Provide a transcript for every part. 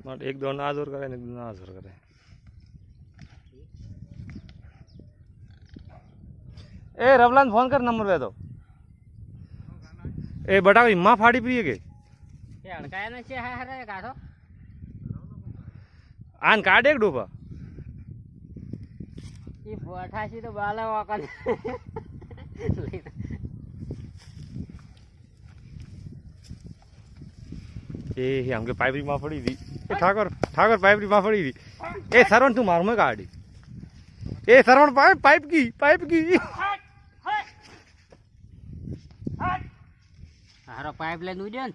एक दो ना जोर करे एक दो ना जोर करे ए रवलान फोन कर नंबर दे दो ए बटा माँ फाड़ी पी के हड़काया છે હારે કાઢો આન કાઢ એક ડોપા ઈ બોઠાસી તો બાલા વાકન એ हमके पाइपरी माँ पड़ी थी ठाकर ठाकर पाइपरी माँ पड़ी थी ए सरवण तू मार में काटी ए सरवण पाइप की હારો પાઇપ લઈને ઉડ્યો ને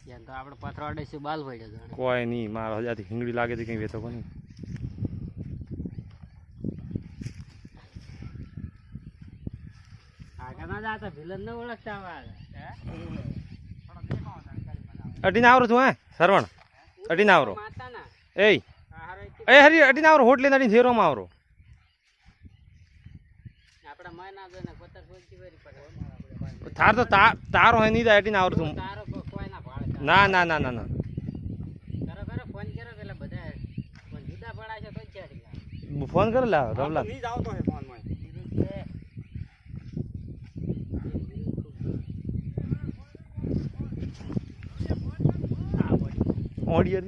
યાર તો આપણે પથરાડે છે બાલ પડ્યો જાણે કોઈ નહીં મારા હજાથી હિંગડી લાગે છે કઈ વેતો કોની આગળ ના જાતા વિલન ન ઓળખતા આવે અડીને આવરો તું હે સરવણ અડીને આવરો માતા ના એ એ હરી અડીને આવરો હોટ લઈને અડીને થેરોમાં આવરો આપડા મય ના જોને પથર સોચી વેરી પડે થાર તો તારો હે નહીં અડીને આવરો તું તારો કોઈ ના ભાળે ના ના ના ના ના કરો ફોન કરો પેલા બધા ફોન જુદા પડા છે તો જ ચડી ફોન કર લા રવલા નહીં જાવ તો હે ફોન માં ઓડિયર